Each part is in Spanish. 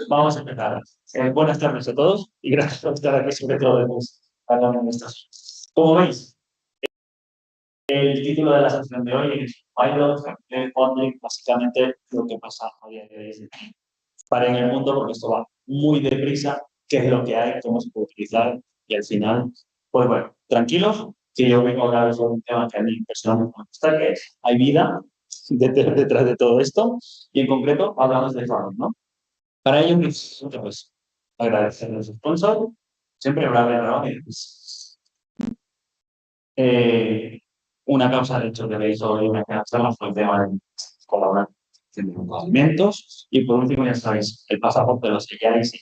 Vamos a empezar. Buenas tardes a todos y gracias por estar aquí, sobre todo hablando de estas. Como veis, el título de la sesión de hoy es Python, Online, básicamente lo que pasa a día de hoy para en el mundo, porque esto va muy deprisa, qué es lo que hay, cómo se puede utilizar y al final, pues bueno, tranquilos, que yo vengo a hablar sobre un tema que a mí personalmente me gusta, que es hay vida detrás de todo esto y en concreto hablamos de farming, ¿no? Para ello, pues, agradecer a los sponsors. Siempre hablar de ¿no? Eh, una causa, de hecho, que veis hoy una causa fue el tema de colaborar en alimentos. Y por último, ya sabéis, el pasaporte lo selláis y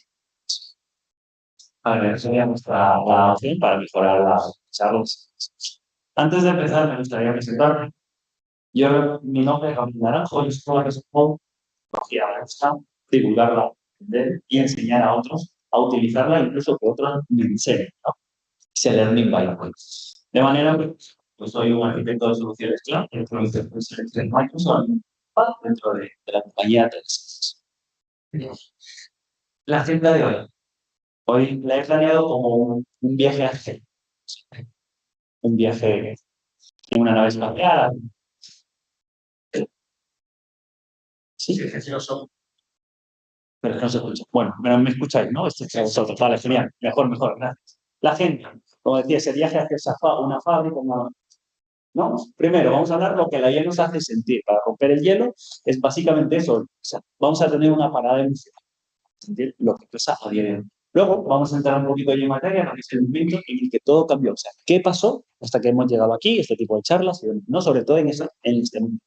a ver, sería nuestra la opción para mejorar las charlas. Antes de empezar, me gustaría presentarme. Mi nombre es Gabriel Naranjo, yo soy responsable me gusta divulgarla, aprender y enseñar a otros a utilizarla, incluso que otros me enseñen, ¿no? Se learning by doing. De manera que pues soy un arquitecto de soluciones cloud, dentro de Microsoft, dentro de la compañía de la agenda de hoy. Hoy la he planeado como un viaje a G, un viaje en una nave espacial. Sí, sí, lo son. Pero no se escucha. Bueno, pero me escucháis, ¿no? Este es vosotros. Vale, genial. Mejor, mejor. Gracias. La gente, como decía, ese viaje hacia una fábrica, ¿no? Primero, vamos a hablar lo que la IA nos hace sentir. Para romper el hielo es básicamente eso. O sea, vamos a tener una parada emocional. Sentir lo que pasa a día de hoy. Luego vamos a entrar un poquito en materia, lo que es el momento en el que todo cambió. O sea, ¿qué pasó hasta que hemos llegado aquí? Este tipo de charlas, ¿no? Sobre todo en este momento.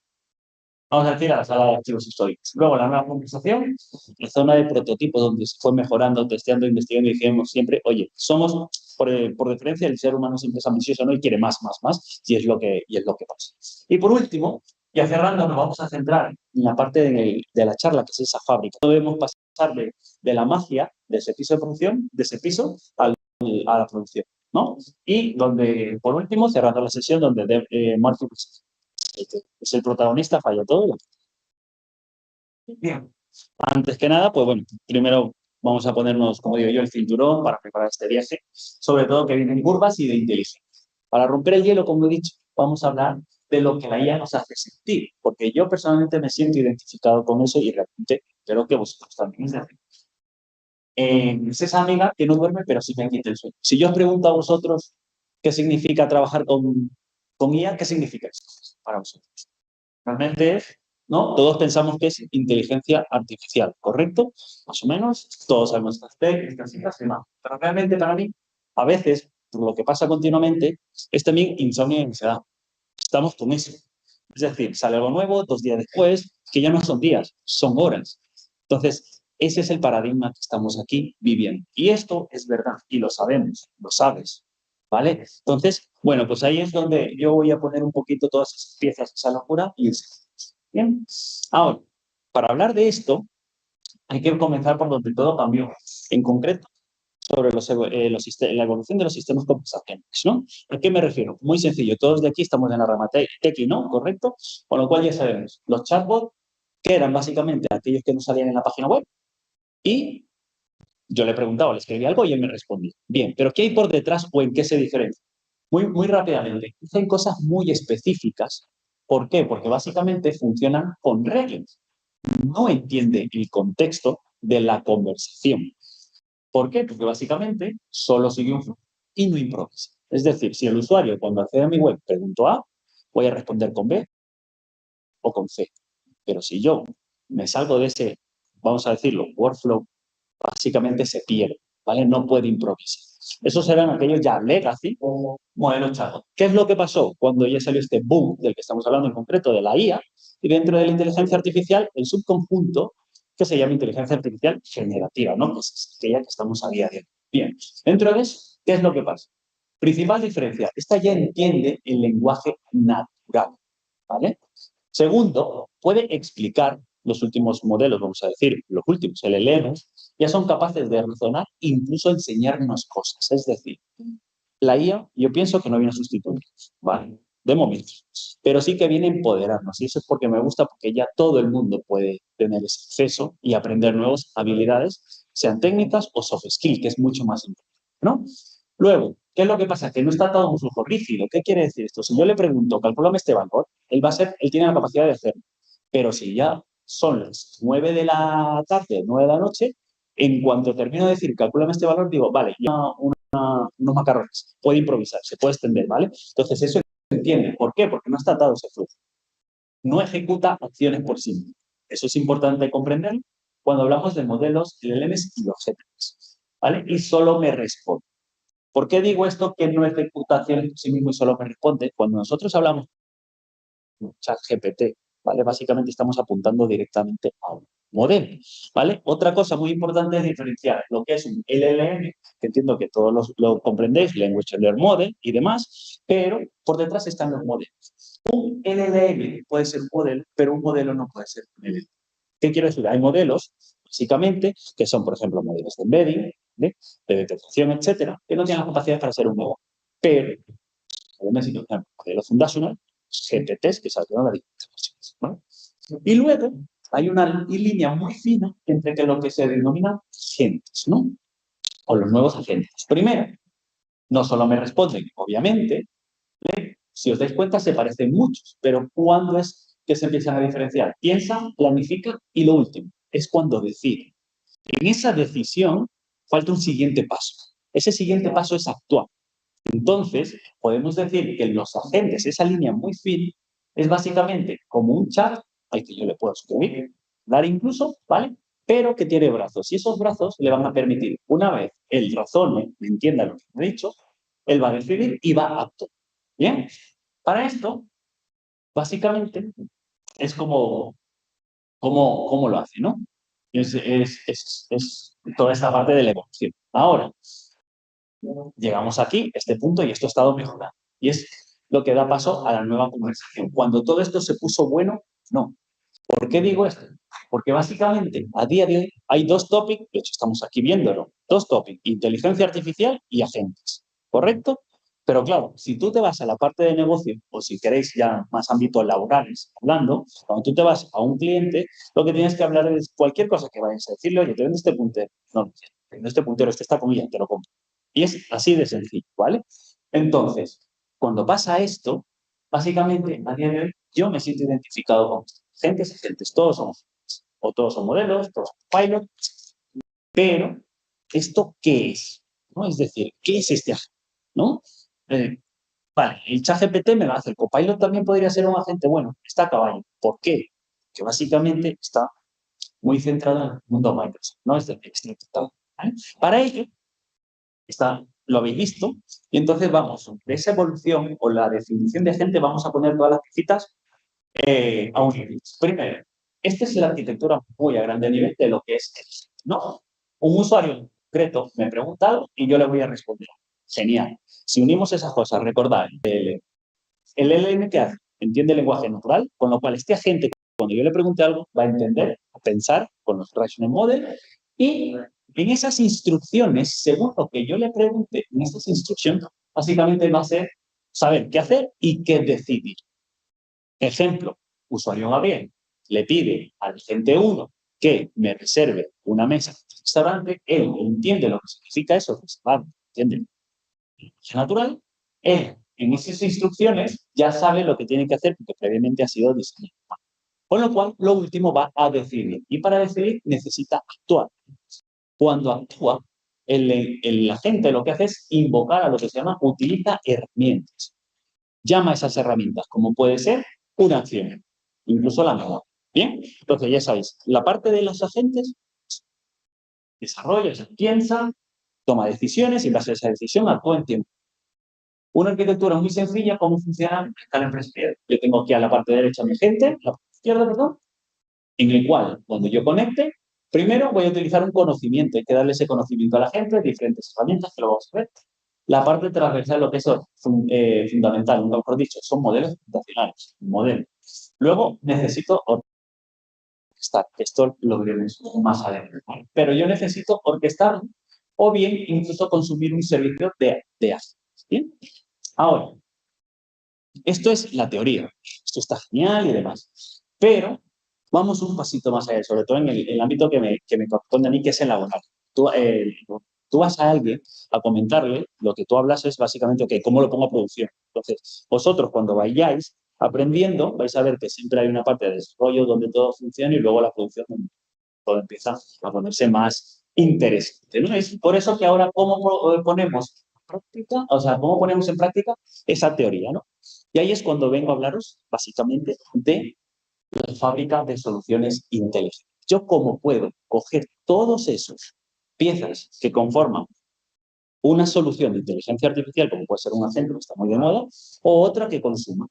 Vamos a decir a la sala de archivos históricos. Luego, la nueva conversación, la zona de prototipo donde se fue mejorando, testeando, investigando y dijimos siempre, oye, somos, por diferencia, el ser humano siempre es ambicioso, ¿no? Y quiere más, más, más, y es lo que pasa. Y por último, ya cerrando, nos vamos a centrar en la parte de la charla, que es esa fábrica. Debemos pasar de la magia de ese piso de producción, de ese piso, a la producción, ¿no? Y donde, por último, cerrando la sesión, donde Martin es el protagonista, falla todo. Bien. Antes que nada, pues bueno, primero vamos a ponernos, como digo yo, el cinturón para preparar este viaje, sobre todo que vienen curvas y de inteligencia. Para romper el hielo, como he dicho, vamos a hablar de lo que la IA nos hace sentir, porque yo personalmente me siento identificado con eso y realmente creo que vosotros también. Es esa amiga que no duerme, pero sí me quita el sueño. Si yo os pregunto a vosotros qué significa trabajar con IA, ¿qué significa eso para vosotros? Realmente es, ¿no? Todos pensamos que es inteligencia artificial, ¿correcto? Más o menos, todos sabemos estas técnicas y demás. Pero realmente para mí, a veces, por lo que pasa continuamente, es también insomnio y ansiedad. Estamos con eso. Es decir, sale algo nuevo, 2 días después, que ya no son días, son horas. Entonces, ese es el paradigma que estamos aquí viviendo. Y esto es verdad, y lo sabemos, lo sabes. ¿Vale? Entonces, bueno, pues ahí es donde yo voy a poner un poquito todas esas piezas, esa locura y bien. Ahora, para hablar de esto, hay que comenzar por donde todo cambió. En concreto, sobre la evolución de los sistemas conversacionales, ¿no? ¿A qué me refiero? Muy sencillo, todos de aquí estamos en la rama tequi, ¿no? ¿Correcto? Con lo cual ya sabemos, los chatbots, que eran básicamente aquellos que no salían en la página web, y yo le preguntaba, le escribí algo y él me respondía. Bien, pero ¿qué hay por detrás o en qué se diferencia? Muy, muy rápidamente, hacen cosas muy específicas. ¿Por qué? Porque básicamente funcionan con reglas. No entiende el contexto de la conversación. ¿Por qué? Porque básicamente solo sigue un flujo y no improvisa. Es decir, si el usuario cuando accede a mi web preguntó A, voy a responder con B o con C. Pero si yo me salgo de ese, vamos a decirlo, workflow, básicamente se pierde, ¿vale? No puede improvisar. Esos eran aquellos ya legacy o modelos chatbot. ¿Qué es lo que pasó cuando ya salió este boom del que estamos hablando en concreto, de la IA, y dentro de la inteligencia artificial, el subconjunto que se llama inteligencia artificial generativa, ¿no? Que es aquella que estamos a día de hoy. Bien, dentro de eso, ¿qué es lo que pasa? Principal diferencia, esta ya entiende el lenguaje natural, ¿vale? Segundo, puede explicar los últimos modelos, vamos a decir, los últimos LLMs, ya son capaces de razonar, incluso enseñarnos cosas. Es decir, la IA, yo pienso que no viene a sustituir, ¿vale? de momento. Pero sí que viene a empoderarnos y eso es porque me gusta, porque ya todo el mundo puede tener ese acceso y aprender nuevas habilidades, sean técnicas o soft skills, que es mucho más importante, ¿no? Luego, ¿qué es lo que pasa? Que no está todo un flujo rígido. ¿Qué quiere decir esto? Si yo le pregunto, calcúlame este valor, él tiene la capacidad de hacerlo. Pero si ya son las 9 de la tarde, 9 de la noche, en cuanto termino de decir, calcúlame este valor, digo, vale, ya unos macarrones, puede improvisar, se puede extender, ¿vale? Entonces eso se entiende. ¿Por qué? Porque no está atado ese flujo. No ejecuta acciones por sí mismo. Eso es importante comprender cuando hablamos de modelos, LLMs y los GPTs, ¿vale? Y solo me responde. ¿Por qué digo esto que no ejecuta acciones por sí mismo y solo me responde? Cuando nosotros hablamos de ChatGPT, ¿vale? Básicamente estamos apuntando directamente a un modelo, ¿vale? Otra cosa muy importante es diferenciar lo que es un LLM, que entiendo que todos lo comprendéis, Language Learning Model y demás, pero por detrás están los modelos. Un LLM puede ser un modelo, pero un modelo no puede ser un LLM. ¿Qué quiero decir? Hay modelos, básicamente, que son, por ejemplo, modelos de embedding, de detección, etcétera, que no tienen la capacidad para ser un modelo. Pero, necesito un modelo fundacional, GPTs, que saldrán a las diferentes. ¿Vale? Y luego hay una línea muy fina entre lo que se denomina agentes, ¿no? O los nuevos agentes. Primero, no solo me responden, obviamente, si os dais cuenta, se parecen muchos, pero ¿cuándo es que se empiezan a diferenciar? Piensa, planifica y lo último, es cuando decide. En esa decisión falta un siguiente paso. Ese siguiente paso es actuar. Entonces, podemos decir que los agentes, esa línea muy fina, es básicamente como un chat al que yo le puedo escribir, dar incluso, ¿vale? Pero que tiene brazos. Y esos brazos le van a permitir, una vez él razone, me entienda lo que he dicho, él va a decidir y va a actuar. ¿Bien? Para esto, básicamente, es como lo hace, ¿no? Es toda esta parte de la evolución. Ahora, llegamos aquí, este punto, y esto ha estado mejorando. Y es lo que da paso a la nueva conversación. Cuando todo esto se puso bueno, no. ¿Por qué digo esto? Porque básicamente a día de hoy hay dos topics, de hecho estamos aquí viéndolo, dos topics, inteligencia artificial y agentes, ¿correcto? Pero claro, si tú te vas a la parte de negocio, o si queréis ya más ámbitos laborales, hablando, cuando tú te vas a un cliente, lo que tienes que hablar es cualquier cosa que vayas a decirle, oye, te vendo este puntero. No, te vendo este puntero, este está comilla, te lo compro. Y es así de sencillo, ¿vale? Entonces, cuando pasa esto, básicamente, a día de hoy, yo me siento identificado con agentes, todos somos, o todos son modelos, todos son pilots, pero ¿esto qué es? ¿No? Es decir, ¿qué es este agente? ¿No? Vale, el ChatGPT me va a hacer. Copilot también podría ser un agente. Bueno, está a caballo. ¿Por qué? Que básicamente está muy centrado en el mundo Microsoft, ¿no? Es decir, está infectado, ¿vale? Para ello, lo habéis visto, y entonces vamos, de esa evolución o la definición de agente, vamos a poner todas las citas a un nivel. Primero, esta es la arquitectura muy a grande nivel de lo que es el agente, ¿no? Un usuario concreto me pregunta algo y yo le voy a responder. Genial. Si unimos esas cosas, recordad, el LLM que hace, entiende el lenguaje natural, con lo cual este agente, cuando yo le pregunte algo, va a entender, a pensar con los Rational Model y en esas instrucciones, según lo que yo le pregunte, en esas instrucciones, básicamente va a ser saber qué hacer y qué decidir. Ejemplo, usuario Gabriel le pide al agente 1 que me reserve una mesa en el restaurante, él entiende lo que significa eso, restaurante, entiende el natural, él en esas instrucciones ya sabe lo que tiene que hacer porque previamente ha sido diseñado. Con lo cual, lo último va a decidir. Y para decidir necesita actuar. Cuando actúa, el agente lo que hace es invocar a lo que se llama utiliza herramientas. Llama a esas herramientas, como puede ser una acción, incluso la mejor. Bien, entonces ya sabéis, la parte de los agentes desarrolla, piensa, toma decisiones y en base a esa decisión actúa en tiempo. Una arquitectura muy sencilla, ¿cómo funciona en escala empresarial? Yo tengo aquí a la parte derecha mi agente, la parte izquierda, perdón, en el cual, cuando yo conecte, primero voy a utilizar un conocimiento. Hay que darle ese conocimiento a la gente, diferentes herramientas que lo vamos a ver. La parte transversal, lo que es fundamental, nunca mejor dicho, son modelos computacionales, modelos. Luego necesito orquestar, esto lo veremos más adelante. Pero yo necesito orquestar o bien incluso consumir un servicio de agentes. ¿Bien? Ahora, Esto es la teoría. Esto está genial y demás. Pero vamos un pasito más allá, sobre todo en el ámbito que me corresponde a mí, que es el laboral. Tú vas a alguien a comentarle, lo que tú hablas es básicamente, ok, ¿cómo lo pongo a producción? Entonces, vosotros cuando vayáis aprendiendo, vais a ver que siempre hay una parte de desarrollo donde todo funciona y luego la producción donde todo empieza a ponerse más interesante, ¿no? Es por eso que ahora, ¿cómo ponemos en práctica? O sea, ¿cómo ponemos en práctica esa teoría, ¿no? Y ahí es cuando vengo a hablaros, básicamente, de la fábrica de soluciones inteligentes. Yo, ¿cómo puedo coger todos esos piezas que conforman una solución de inteligencia artificial, como puede ser un agente, que está muy de moda, o otra que consuma?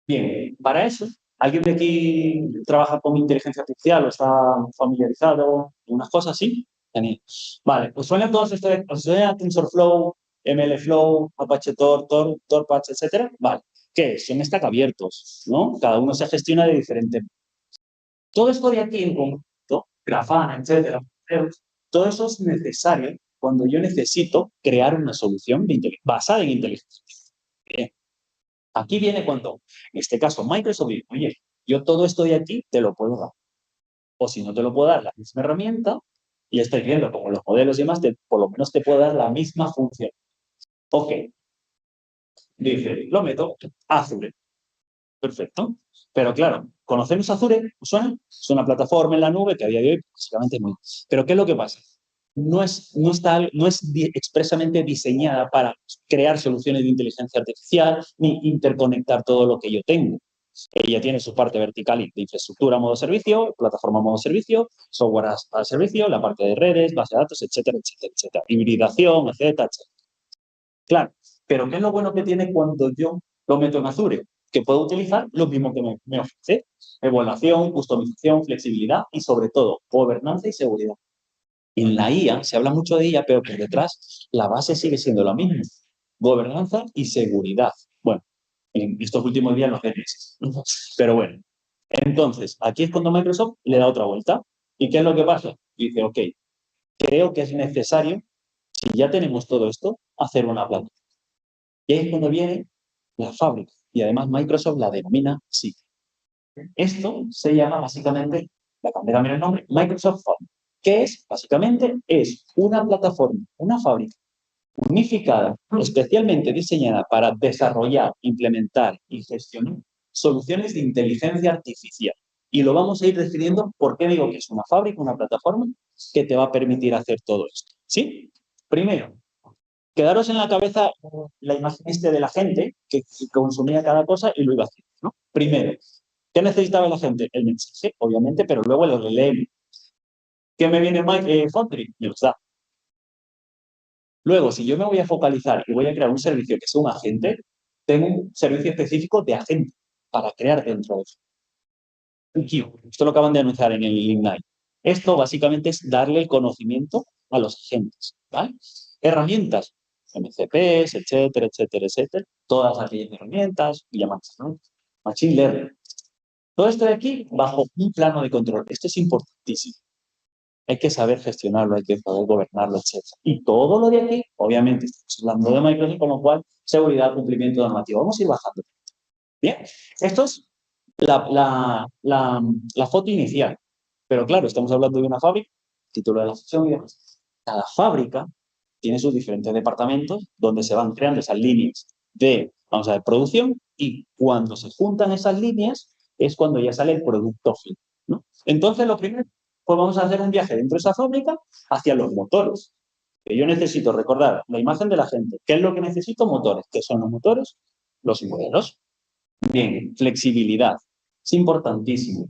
Bien, para eso, ¿alguien de aquí trabaja con inteligencia artificial o está familiarizado con unas cosas así? Genial. Vale, pues suena todos estos, ¿os suena TensorFlow, MLflow, Apache Torpatch, etcétera? Vale. ¿Qué es? Son stack abiertos, ¿no? Cada uno se gestiona de diferente. Todo esto de aquí en conjunto, Grafana, etcétera, todo eso es necesario cuando yo necesito crear una solución basada en inteligencia. Bien. Aquí viene cuando, en este caso, Microsoft dice, oye, yo todo esto de aquí te lo puedo dar. O si no te lo puedo dar la misma herramienta, y estoy viendo como los modelos y demás, por lo menos te puedo dar la misma función. Ok, dice, lo meto Azure. Perfecto. Pero claro, ¿conocemos Azure? ¿Os suena? Es una plataforma en la nube que a día de hoy básicamente es muy... Pero ¿qué es lo que pasa? No es expresamente diseñada para crear soluciones de inteligencia artificial ni interconectar todo lo que yo tengo. Ella tiene su parte vertical de infraestructura modo servicio, plataforma modo servicio, software a servicio, la parte de redes, base de datos, etcétera, etcétera, etcétera. Hibridación, etcétera, etcétera. Claro, pero ¿qué es lo bueno que tiene cuando yo lo meto en Azure? Que puedo utilizar lo mismo que me ofrece. Evaluación, customización, flexibilidad y sobre todo gobernanza y seguridad. En la IA se habla mucho de ella, pero por detrás la base sigue siendo la misma. Gobernanza y seguridad. Bueno, en estos últimos días los DNS. Pero bueno, entonces, aquí es cuando Microsoft le da otra vuelta. ¿Y qué es lo que pasa? Dice, ok, creo que es necesario, si ya tenemos todo esto, hacer una planta. Y ahí es cuando viene la fábrica. Y además Microsoft la denomina así. Esto se llama básicamente, la cambié también el nombre, Microsoft Fabric. ¿Qué es? Básicamente es una plataforma, una fábrica unificada, especialmente diseñada para desarrollar, implementar y gestionar soluciones de inteligencia artificial. Y lo vamos a ir definiendo por qué digo que es una fábrica, una plataforma que te va a permitir hacer todo esto. ¿Sí? Primero, quedaros en la cabeza la imagen de la gente que consumía cada cosa y lo iba haciendo, ¿no? Primero, ¿qué necesitaba la gente? El mensaje, obviamente, pero luego lo leemos. ¿Qué me viene Foundry? Me los da. Luego, si yo me voy a focalizar y voy a crear un servicio que sea un agente, tengo un servicio específico de agente para crear dentro de eso. Esto lo acaban de anunciar en el Ignite. Esto básicamente es darle el conocimiento a los agentes, ¿vale? Herramientas, MCPs, etcétera, etcétera, etcétera. Todas aquellas herramientas, llamadas, ¿no? Machine Learning. Todo esto de aquí bajo un plano de control. Esto es importantísimo. Hay que saber gestionarlo, hay que saber gobernarlo, etc. Y todo lo de aquí, obviamente, estamos hablando de Microsoft, con lo cual, seguridad, cumplimiento normativo. Vamos a ir bajando. Bien, esto es la foto inicial. Pero claro, estamos hablando de una fábrica, título de la sesión y demás. Cada fábrica tiene sus diferentes departamentos donde se van creando esas líneas de, vamos a ver, producción y cuando se juntan esas líneas es cuando ya sale el producto final, ¿no? Entonces, lo primero, pues vamos a hacer un viaje dentro de esa fábrica hacia los motores. Que yo necesito recordar la imagen de la gente. ¿Qué es lo que necesito? Motores. ¿Qué son los motores? Los modelos. Bien, flexibilidad. Es importantísimo.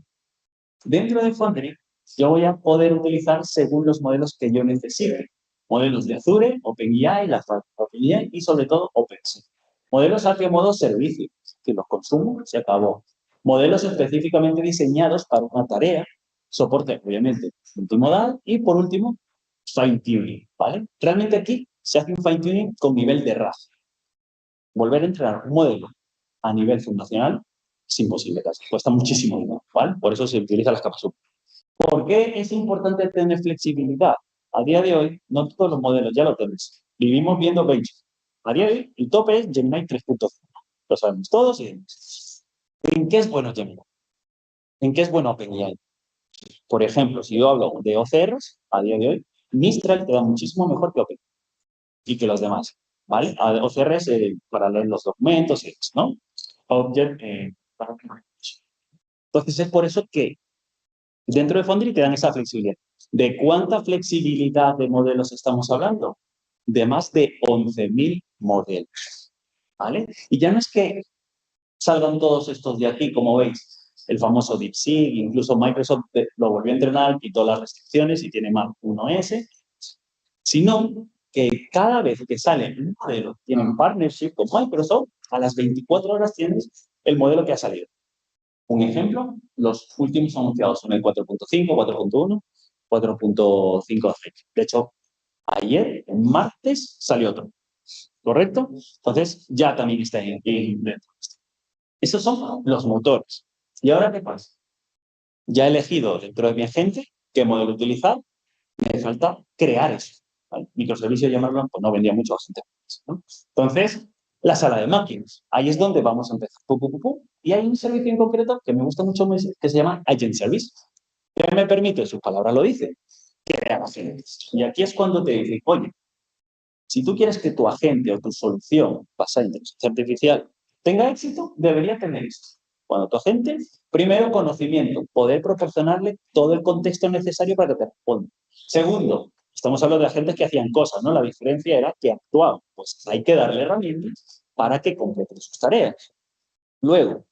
Dentro de Foundry, yo voy a poder utilizar según los modelos que yo necesite. Modelos de Azure, OpenAI, la OpenAI y sobre todo OpenSea. Modelos hacia modo servicio, que los consumo, se acabó. Modelos específicamente diseñados para una tarea, soporte, obviamente, multimodal y por último, fine-tuning, ¿vale? Realmente aquí se hace un fine-tuning con nivel de RAG. Volver a entrenar un modelo a nivel fundacional es imposible casi, cuesta muchísimo dinero, ¿vale? Por eso se utilizan las capas sub. ¿Por qué es importante tener flexibilidad? A día de hoy, no todos los modelos ya lo tenéis. Vivimos viendo benchmark. A día de hoy, el tope es Gemini 3.0. lo sabemos todos y demás. ¿En qué es bueno Gemini? ¿En qué es bueno OpenAI? Por ejemplo, si yo hablo de OCRs, a día de hoy, Mistral te da muchísimo mejor que OpenAI y que los demás, ¿vale? OCRs para leer los documentos y demás, ¿no? Object, entonces es por eso que dentro de Foundry te dan esa flexibilidad. ¿De cuánta flexibilidad de modelos estamos hablando? De más de 11.000 modelos, ¿vale? Y ya no es que salgan todos estos de aquí, como veis, el famoso DeepSeek, incluso Microsoft lo volvió a entrenar, quitó las restricciones y tiene Mach 1S, sino que cada vez que sale un modelo, tienen partnership con Microsoft, a las 24 horas tienes el modelo que ha salido. Un ejemplo, los últimos anunciados son el 4.5, 4.1, 4.5. De hecho, ayer, el martes, salió otro. ¿Correcto? Entonces, ya también está dentro de esto. Esos son los motores. ¿Y ahora qué pasa? Ya he elegido dentro de mi agente qué modelo utilizar. Me falta crear eso. ¿Vale? Microservicios, llamarlo, pues no vendía mucho a gente, ¿no? Entonces, la sala de máquinas. Ahí es donde vamos a empezar. Y hay un servicio en concreto que me gusta mucho, que se llama Agent Service, que me permite, sus palabras lo dicen, crear agentes. Y aquí es cuando te dice, oye, si tú quieres que tu agente o tu solución basada en inteligencia artificial tenga éxito, debería tener esto. Cuando tu agente, primero, conocimiento, poder proporcionarle todo el contexto necesario para que te responda. Segundo, estamos hablando de agentes que hacían cosas, ¿no? La diferencia era que actuaban. Pues hay que darle herramientas para que complete sus tareas. Luego,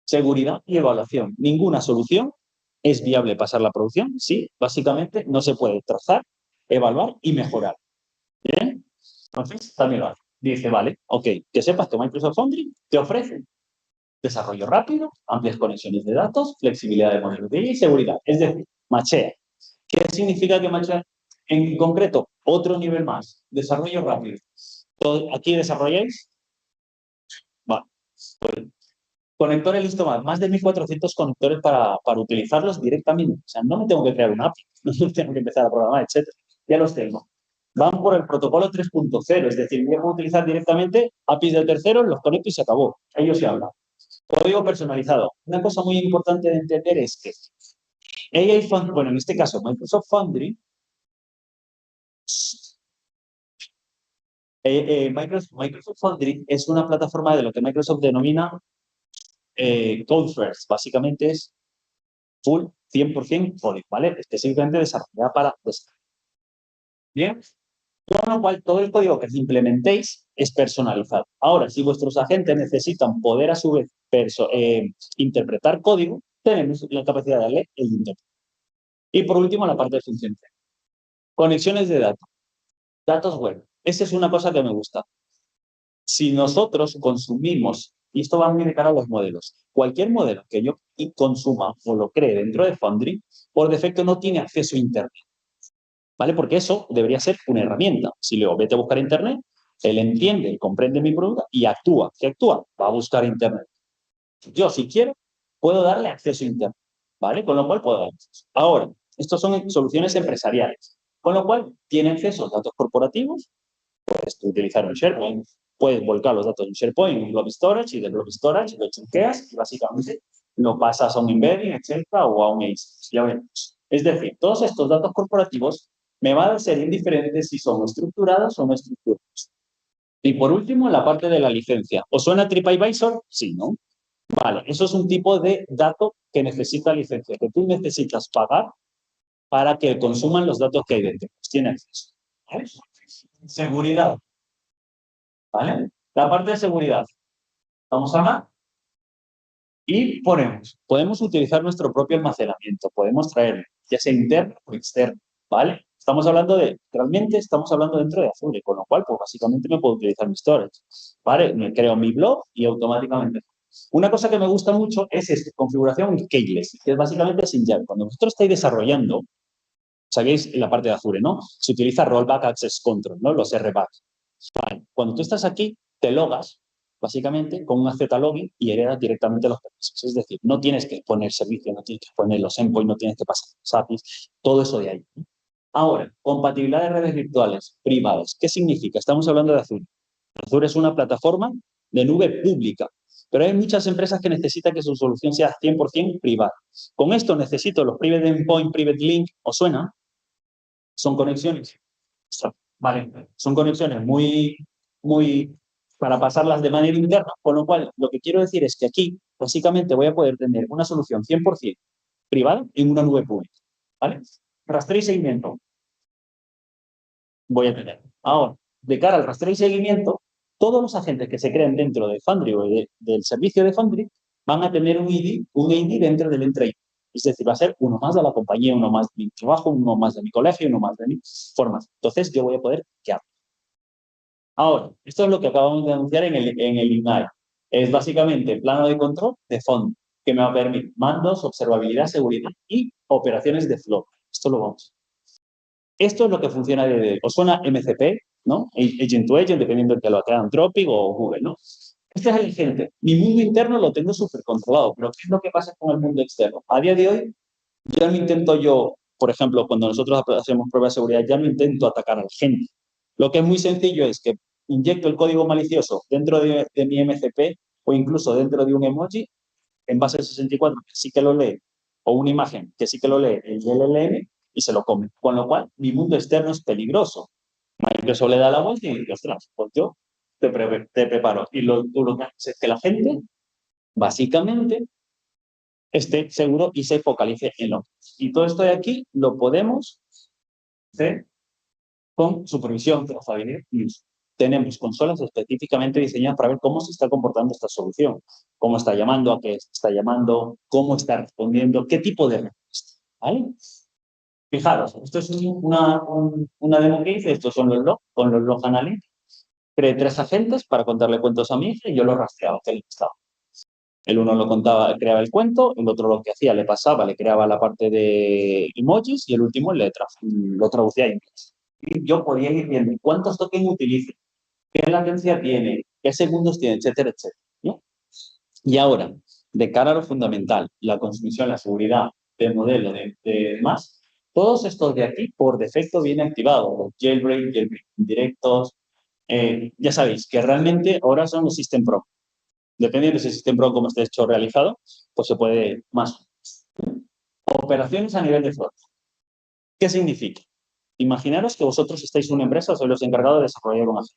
seguridad y evaluación. Ninguna solución es viable pasar la producción si, básicamente, no se puede trazar, evaluar y mejorar. ¿Bien? Entonces, también lo hace. Dice, vale, ok, que sepas que Microsoft Foundry te ofrece desarrollo rápido, amplias conexiones de datos, flexibilidad de modelos de IA y seguridad. Es decir, machea. ¿Qué significa que machea? En concreto, otro nivel más, desarrollo rápido. ¿Aquí desarrolláis? Vale. Pues, conectores listo más de 1.400 conectores para utilizarlos directamente. O sea, no me tengo que crear una API, no tengo que empezar a programar, etc. Ya los tengo. Van por el protocolo 3.0, es decir, yo puedo utilizar directamente APIs del tercero, los conecto y se acabó. Ellos se hablan. Código personalizado. Una cosa muy importante de entender es que AI Foundry, bueno, en este caso Microsoft Foundry, Microsoft Foundry es una plataforma de lo que Microsoft denomina Code First. Básicamente es full 100% código, ¿vale? Específicamente desarrollada para desarrollo. Bien, con lo cual todo el código que implementéis es personalizado. Ahora, si vuestros agentes necesitan poder a su vez interpretar código, tenemos la capacidad de darle el intérprete. Y por último, la parte de función. Conexiones de datos. Datos web. Esa es una cosa que me gusta. Si nosotros consumimos, y esto va muy de cara a los modelos, cualquier modelo que yo consuma o lo cree dentro de Foundry, por defecto no tiene acceso a Internet. ¿Vale? Porque eso debería ser una herramienta. Si le digo, vete a buscar Internet, él entiende y comprende mi producto y actúa. ¿Qué actúa? Va a buscar Internet. Yo, si quiero, puedo darle acceso a Internet. ¿Vale? Con lo cual puedo dar acceso. Ahora, estos son soluciones empresariales. Con lo cual, tiene acceso a datos corporativos. Puedes utilizar un SharePoint. Puedes volcar los datos en SharePoint, en Blob Storage, y de Blob Storage lo chunqueas y básicamente lo pasas a un embedding, etcétera, o a un ACE. Ya veremos. Es decir, todos estos datos corporativos me van a ser indiferentes si son estructurados o no estructurados. Y por último, la parte de la licencia. ¿Os suena TripAdvisor? Sí, ¿no? Vale, eso es un tipo de dato que necesita licencia, que tú necesitas pagar para que consuman los datos que hay dentro. Pues tiene acceso. ¿Vale? Seguridad. ¿Vale? La parte de seguridad. Vamos a ver. Y podemos utilizar nuestro propio almacenamiento, podemos traerlo, ya sea interno o externo, ¿vale? Realmente estamos hablando dentro de Azure, con lo cual, pues básicamente me puedo utilizar mi storage, ¿vale? Me creo mi blog y automáticamente. Una cosa que me gusta mucho es esta configuración keyless, que es básicamente sin llave. Cuando vosotros estáis desarrollando, sabéis en la parte de Azure, ¿no? Se utiliza Rollback Access Control, ¿no? Los RBACs. Vale. Cuando tú estás aquí, te logas, básicamente, con una Z-login y heredas directamente los permisos. Es decir, no tienes que poner servicio, no tienes que poner los endpoints, no tienes que pasar los APIs, todo eso de ahí. Ahora, compatibilidad de redes virtuales privadas. ¿Qué significa? Estamos hablando de Azure. Azure es una plataforma de nube pública. Pero hay muchas empresas que necesitan que su solución sea 100% privada. Con esto necesito los Private Endpoint, Private Link, ¿os suena? Son conexiones. Vale, son conexiones muy para pasarlas de manera interna, con lo cual lo que quiero decir es que aquí básicamente voy a poder tener una solución 100% privada en una nube pública, ¿vale? Rastreo y seguimiento voy a tener. Ahora, de cara al rastreo y seguimiento, todos los agentes que se creen dentro de Foundry o del servicio de Foundry van a tener un ID dentro del Entry. Es decir, va a ser uno más de la compañía, uno más de mi trabajo, uno más de mi colegio, uno más de mi formación. Entonces, yo voy a poder quedar. Ahora, esto es lo que acabamos de anunciar en el IGNITE. Es básicamente el plano de control de fondo, que me va a permitir mandos, observabilidad, seguridad y operaciones de flow. Esto lo vamos. Esto es lo que funciona de... ¿Os suena MCP? ¿No? Agent to Agent, dependiendo de que lo haga Anthropic o Google, ¿no? Este es el agente. Mi mundo interno lo tengo súper controlado, pero ¿qué es lo que pasa con el mundo externo? A día de hoy, ya no intento yo, por ejemplo, cuando nosotros hacemos pruebas de seguridad, ya no intento atacar a la gente. Lo que es muy sencillo es que inyecto el código malicioso dentro de mi MCP o incluso dentro de un emoji en base al 64 que sí que lo lee, o una imagen que sí que lo lee el LLM y se lo come. Con lo cual, mi mundo externo es peligroso. Microsoft le da la vuelta y dice, ostras, pues yo te preparo. Y tú lo que haces es que la gente, básicamente, esté seguro y se focalice en lo. Y todo esto de aquí lo podemos hacer con supervisión, trazabilidad y uso. Tenemos consolas específicamente diseñadas para ver cómo se está comportando esta solución, cómo está llamando, a qué está llamando, cómo está respondiendo, qué tipo de respuesta. ¿Vale? Fijaros, esto es una demo que hice, estos son los logs, con los log analytics. Creé 3 agentes para contarle cuentos a mi hija y yo los rastreaba, que le estaba. El uno lo contaba, creaba el cuento, el otro lo que hacía, le pasaba, le creaba la parte de emojis y el último lo traducía a inglés. Y yo podía ir viendo cuántos tokens utiliza, qué latencia tiene, qué segundos tiene, etcétera, etcétera. ¿No? Y ahora, de cara a lo fundamental, la consumición, la seguridad del modelo de más, todos estos de aquí por defecto vienen activados, los jailbreak directos, ya sabéis que realmente ahora son los System Pro. Dependiendo de ese System Pro como esté hecho realizado, pues se puede más. Operaciones a nivel de flota. ¿Qué significa? Imaginaros que vosotros estáis en una empresa, sois los encargados de desarrollar una gente.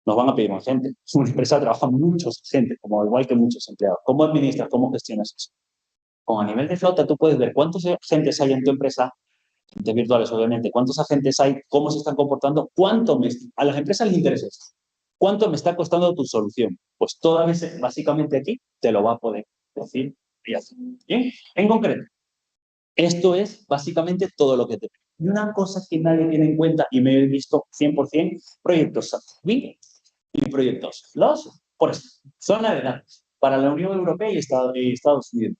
Nos van a pedir más gente. Una empresa trabaja muchos gente, como igual que muchos empleados. ¿Cómo administras? ¿Cómo gestionas eso? Con a nivel de flota tú puedes ver cuántos agentes hay en tu empresa, agentes virtuales obviamente, cuántos agentes hay, cómo se están comportando, a las empresas les interesa esto. ¿Cuánto me está costando tu solución? Pues toda vez, básicamente aquí, te lo va a poder decir y hacer. Bien, en concreto, esto es básicamente todo lo que te... Y una cosa que nadie tiene en cuenta, y me he visto 100%, proyectos SAP y proyectos los por zona de datos para la Unión Europea y Estados Unidos.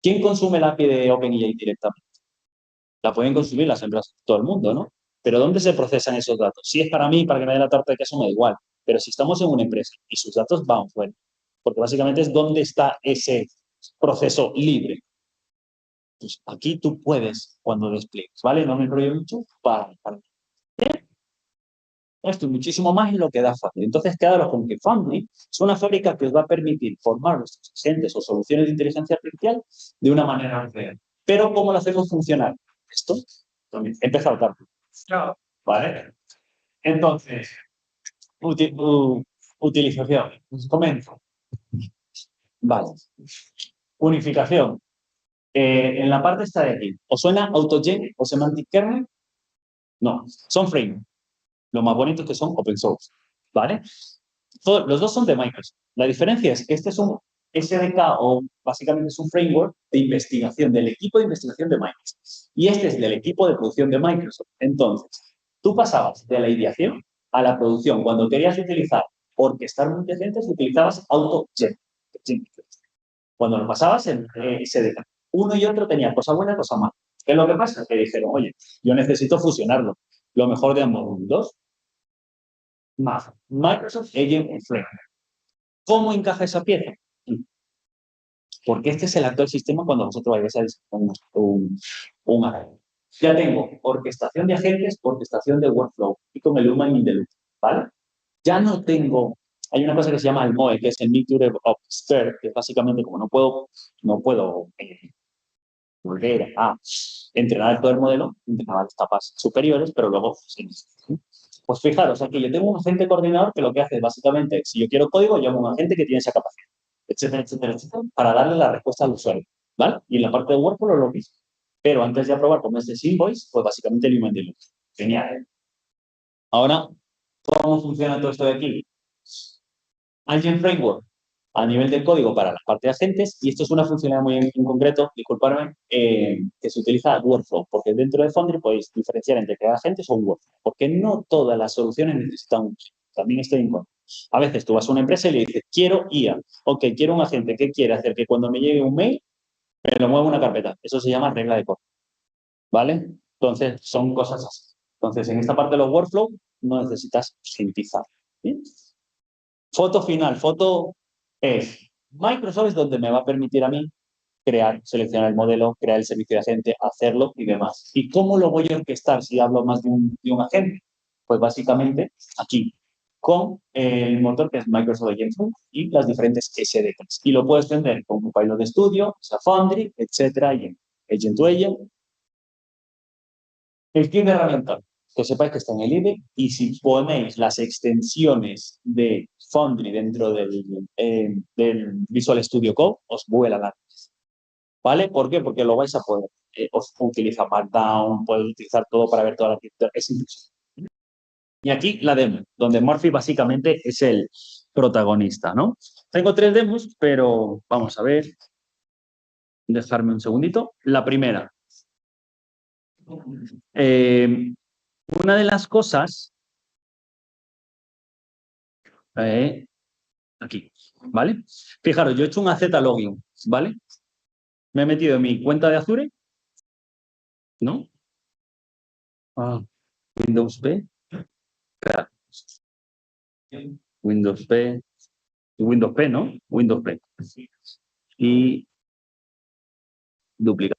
¿Quién consume la API de OpenAI directamente? La pueden consumir las empresas, todo el mundo, ¿no? Pero ¿dónde se procesan esos datos? Si es para mí, para que me dé la tarta de queso, me da igual. Pero si estamos en una empresa y sus datos van fuera, porque básicamente es dónde está ese proceso libre. Pues aquí tú puedes cuando despliegues, ¿vale? No me enrollo mucho para esto y muchísimo más en lo que da Foundry. Entonces, quedaros con que Foundry es una fábrica que os va a permitir formar nuestros agentes o soluciones de inteligencia artificial de una manera real. Pero, ¿cómo lo hacemos funcionar? Esto también. He empezado tarde. ¿Vale? Entonces, utilización. Comienzo. Vale. Unificación. En la parte esta de aquí. ¿Os suena AutoGen o Semantic Kernel? No. Son frameworks. Lo más bonito es que son open source, ¿vale? Los dos son de Microsoft. La diferencia es que este es un SDK o básicamente es un framework de investigación, del equipo de investigación de Microsoft. Y este es del equipo de producción de Microsoft. Entonces, tú pasabas de la ideación a la producción. Cuando querías utilizar orquestar multiagentes, utilizabas AutoGen. Cuando lo pasabas en SDK. Uno y otro tenían cosa buena y cosa mala. ¿Qué es lo que pasa? Que dijeron, oye, yo necesito fusionarlo. Lo mejor de ambos mundos. Más Microsoft Agent Framework. ¿Cómo encaja esa pieza? Porque este es el actual sistema cuando vosotros vayáis a diseñar un array. Ya tengo orquestación de agentes, orquestación de workflow y con el human in the loop, ¿vale? Ya no tengo hay una cosa que se llama el MOE, que es el Mixture of Expert, que es básicamente como no puedo volver a entrenar todo el modelo, entrenar las etapas superiores, pero luego sí. Pues fijaros, aquí yo tengo un agente coordinador que lo que hace es básicamente, si yo quiero código, llamo a un agente que tiene esa capacidad, etcétera, etcétera, etcétera, para darle la respuesta al usuario, ¿vale? Y en la parte de workflow lo mismo. Pero antes de aprobar como este invoice, pues básicamente lo inventé. Genial. Ahora, ¿cómo funciona todo esto de aquí? Agent Framework a nivel de código para la parte de agentes, y esto es una funcionalidad muy en concreto, disculparme, que se utiliza Workflow, porque dentro de Foundry podéis diferenciar entre crear agentes o un Workflow, porque no todas las soluciones necesitan un. También estoy en contra. A veces tú vas a una empresa y le dices, quiero IA, ok, quiero un agente, ¿qué quiere hacer? Que cuando me llegue un mail, me lo mueva una carpeta. Eso se llama regla de código, ¿vale? Entonces, son cosas así. Entonces, en esta parte de los workflows no necesitas sintetizar. ¿Bien? Foto final. Foto es Microsoft es donde me va a permitir a mí crear, seleccionar el modelo, crear el servicio de agente, hacerlo y demás. ¿Y cómo lo voy a orquestar si hablo más de un agente? Pues básicamente aquí, con el motor que es Microsoft Agent y las diferentes SDKs. Y lo puedes vender con un Pilot Studio, Foundry, etcétera, y Agent to Agent. El kit de herramientas, que sepáis que está en el IDE y si ponéis las extensiones de Foundry dentro del Visual Studio Code, os vuela la. ¿Vale? ¿Por qué? Porque lo vais a poder. Os utiliza Markdown, puedes utilizar todo para ver toda la arquitectura. Es incluso. Y aquí la demo, donde Murphy básicamente es el protagonista, ¿no? Tengo 3 demos, pero vamos a ver. Dejarme un segundito. La primera. Una de las cosas. Aquí, ¿vale? Fijaros, yo he hecho un AZ login, ¿vale? Me he metido en mi cuenta de Azure, ¿no? Ah, Windows P, espera, Windows P, Windows P, ¿no? Windows P. Y duplicar.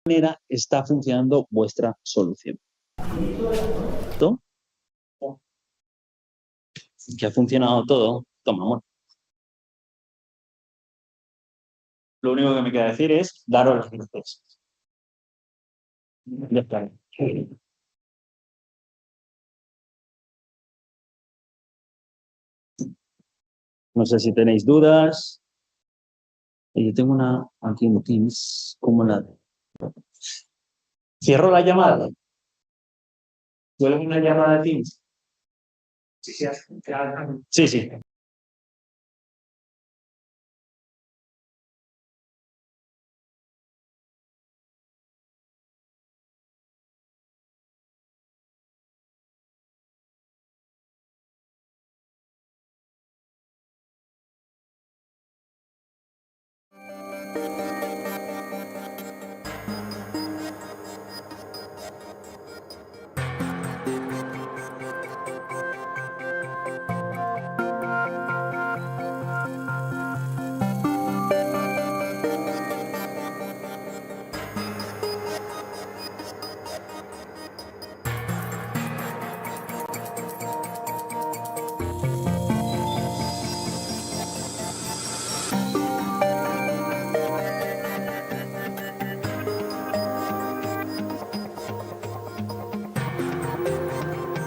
manera está funcionando vuestra solución. ¿Todo? Que ha funcionado todo. Toma, amor. Lo único que me queda decir es daros las gracias. Ya está. No sé si tenéis dudas. Yo tengo una aquí en Teams. ¿Cómo la? Cierro la llamada. ¿Vuelve una llamada de Teams? Sí, sí.